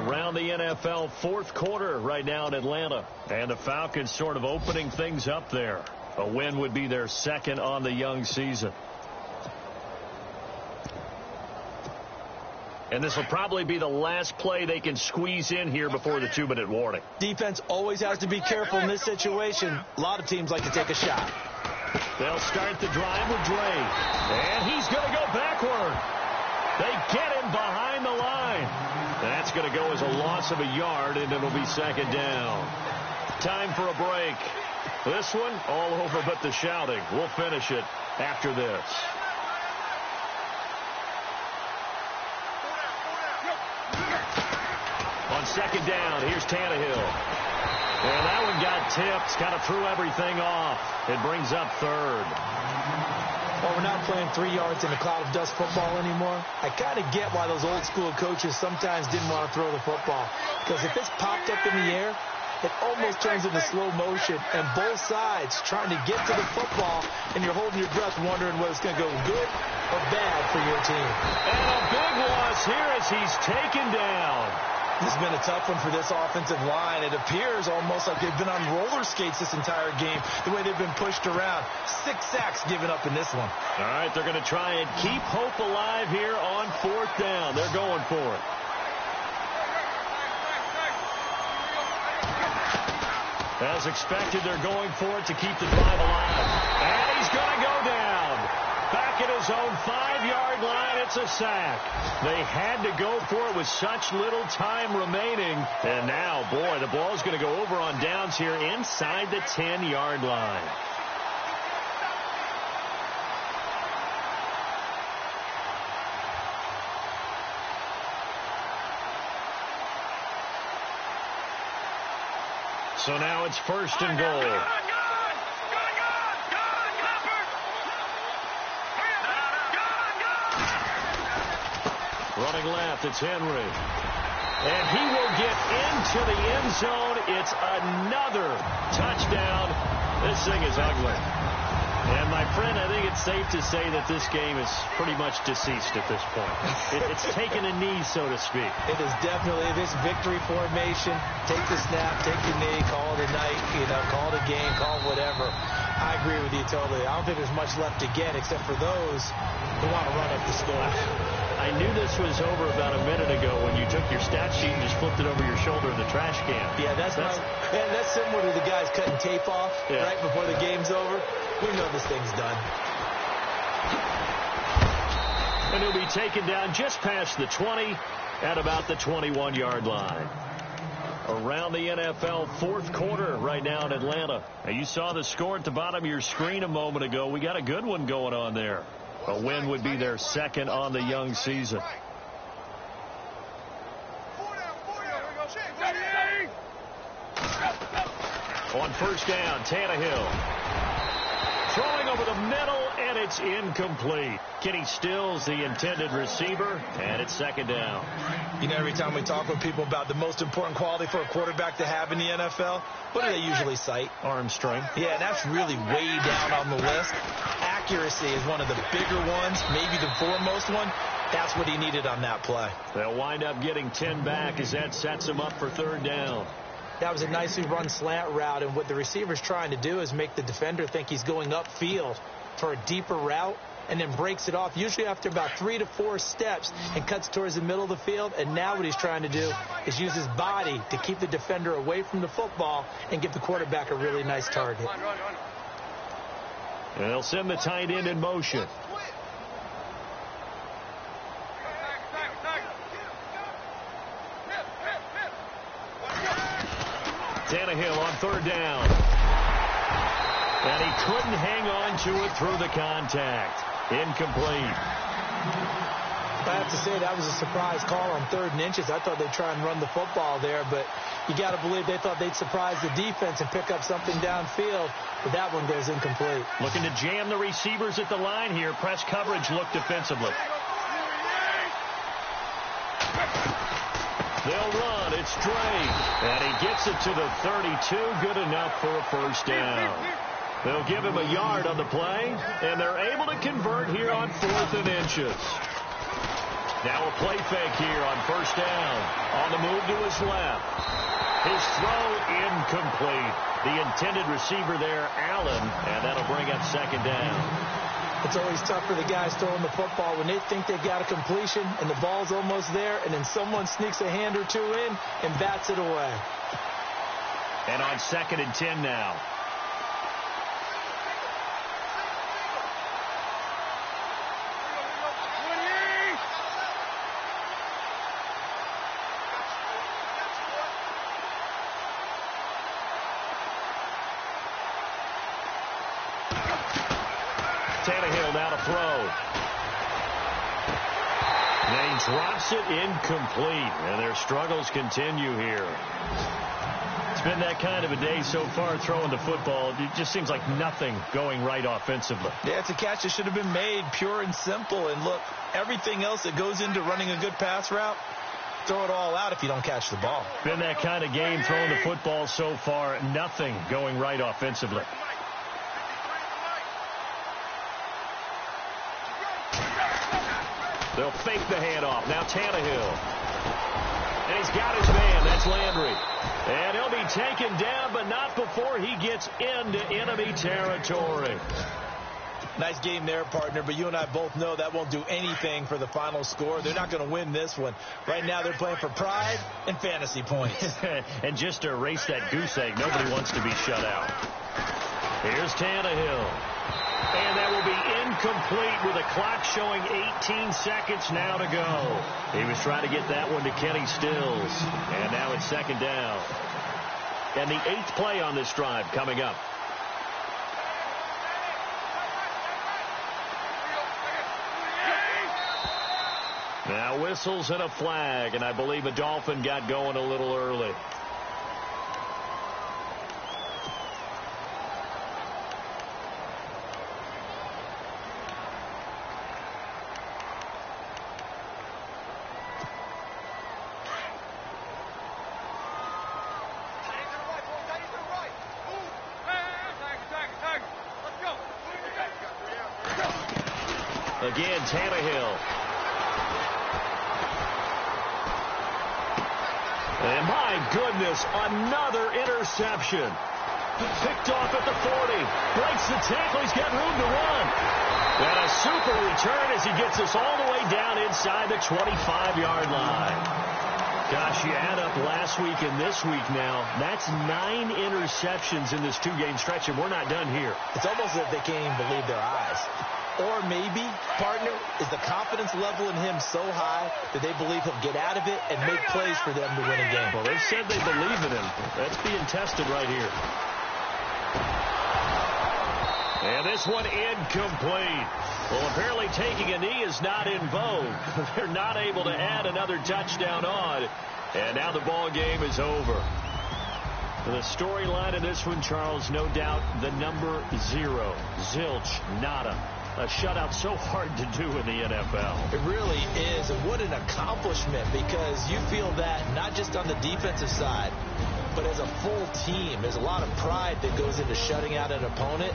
Around the NFL fourth quarter right now in Atlanta. And the Falcons sort of opening things up there. A win would be their second on the young season. And this will probably be the last play they can squeeze in here before the 2-minute warning. Defense always has to be careful in this situation. A lot of teams like to take a shot. They'll start the drive with Dre. And he's going to go backward. They get him behind the line. That's going to go as a loss of a yard, and it'll be second down. Time for a break. This one, all over but the shouting. We'll finish it after this. On second down, here's Tannehill. And that one got tipped, kind of threw everything off. It brings up third. Well, we're not playing 3 yards in a cloud of dust football anymore. I kind of get why those old school coaches sometimes didn't want to throw the football. Because if it's popped up in the air, it almost turns into slow motion. And both sides trying to get to the football, and you're holding your breath wondering whether it's going to go good or bad for your team. And a big loss here as he's taken down. This has been a tough one for this offensive line. It appears almost like they've been on roller skates this entire game, the way they've been pushed around. 6 sacks given up in this one. All right, they're going to try and keep hope alive here on fourth down. They're going for it. As expected, they're going for it to keep the drive alive. And he's going to go down. Back at his own 5-yard line, it's a sack. They had to go for it with such little time remaining. And now, boy, the ball's going to go over on downs here inside the 10-yard line. So now it's first and goal. Running left, it's Henry. And he will get into the end zone. It's another touchdown. This thing is ugly. And, my friend, I think it's safe to say that this game is pretty much deceased at this point. It's taken a knee, so to speak. It is definitely this victory formation. Take the snap, take the knee, call it a night, call it a game, call it whatever. I agree with you totally. I don't think there's much left to get except for those who want to run up the score. I knew this was over about a minute ago when you took your stat sheet and just flipped it over your shoulder in the trash can. Yeah, that's similar to the guys cutting tape off right before the game's over. We know this thing's done. And he'll be taken down just past the 20 at about the 21-yard line. Around the NFL fourth quarter right now in Atlanta. Now, you saw the score at the bottom of your screen a moment ago. We got a good one going on there. A win would be their second on the young season. On first down, Tannehill. Throwing over the middle, and it's incomplete. Kenny Stills, the intended receiver, and it's second down. You know, every time we talk with people about the most important quality for a quarterback to have in the NFL, what do they usually cite? Arm strength. Yeah, that's really way down on the list. Accuracy is one of the bigger ones, maybe the foremost one. That's what he needed on that play. They'll wind up getting 10 back as that sets him up for third down. That was a nicely run slant route, and what the receiver's trying to do is make the defender think he's going upfield for a deeper route and then breaks it off, usually after about 3 to 4 steps, and cuts towards the middle of the field. And now what he's trying to do is use his body to keep the defender away from the football and give the quarterback a really nice target. And they'll send the tight end in motion. Tannehill on third down. And he couldn't hang on to it through the contact. Incomplete. I have to say that was a surprise call on 3rd and inches. I thought they'd try and run the football there, but you got to believe they thought they'd surprise the defense and pick up something downfield, but that one goes incomplete. Looking to jam the receivers at the line here. Press coverage look defensively. They'll run. It's Dre. And he gets it to the 32. Good enough for a first down. They'll give him a yard on the play, and they're able to convert here on 4th and inches. Now a play fake here on first down. On the move to his left. His throw incomplete. The intended receiver there, Allen, and that'll bring up second down. It's always tough for the guys throwing the football when they think they've got a completion and the ball's almost there, and then someone sneaks a hand or two in and bats it away. And on 2nd and 10 now. Tannehill now to throw. And he drops it incomplete, and their struggles continue here. It's been that kind of a day so far throwing the football. It just seems like nothing going right offensively. Yeah, it's a catch that should have been made, pure and simple. And look, everything else that goes into running a good pass route, throw it all out if you don't catch the ball. Been that kind of game throwing the football so far, nothing going right offensively. They'll fake the handoff. Now Tannehill. And he's got his man. That's Landry. And he'll be taken down, but not before he gets into enemy territory. Nice game there, partner, but you and I both know that won't do anything for the final score. They're not going to win this one. Right now they're playing for pride and fantasy points. And just to erase that goose egg, nobody wants to be shut out. Here's Tannehill. And that will be incomplete with the clock showing 18 seconds now to go. He was trying to get that one to Kenny Stills. And now it's 2nd down. And the 8th play on this drive coming up. Now whistles and a flag, and I believe a Dolphin got going a little early. Again, Tannehill. And my goodness, another interception. Picked off at the 40. Breaks the tackle. He's got room to run. And a super return as he gets us all the way down inside the 25-yard line. Gosh, you add up last week and this week now. That's 9 interceptions in this 2-game stretch, and we're not done here. It's almost as if they can't even believe their eyes. Or maybe, partner, is the confidence level in him so high that they believe he'll get out of it and make plays for them to win a game. Well, they've said they believe in him. That's being tested right here. And this one incomplete. Well, apparently taking a knee is not in vogue. They're not able to add another touchdown on. And now the ball game is over. The storyline of this one, Charles, no doubt the number 0. Zilch, nada. A shutout so hard to do in the NFL. It really is, and what an accomplishment, because you feel that not just on the defensive side, but as a full team. There's a lot of pride that goes into shutting out an opponent.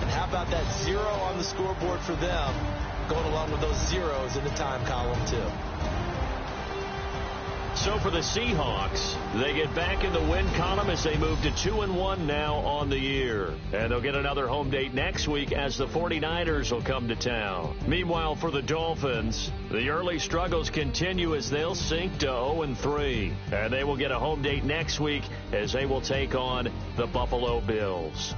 And how about that 0 on the scoreboard for them, going along with those zeros in the time column, too. So for the Seahawks, they get back in the win column as they move to 2-1 now on the year. And they'll get another home date next week as the 49ers will come to town. Meanwhile, for the Dolphins, the early struggles continue as they'll sink to 0-3. And they will get a home date next week as they will take on the Buffalo Bills.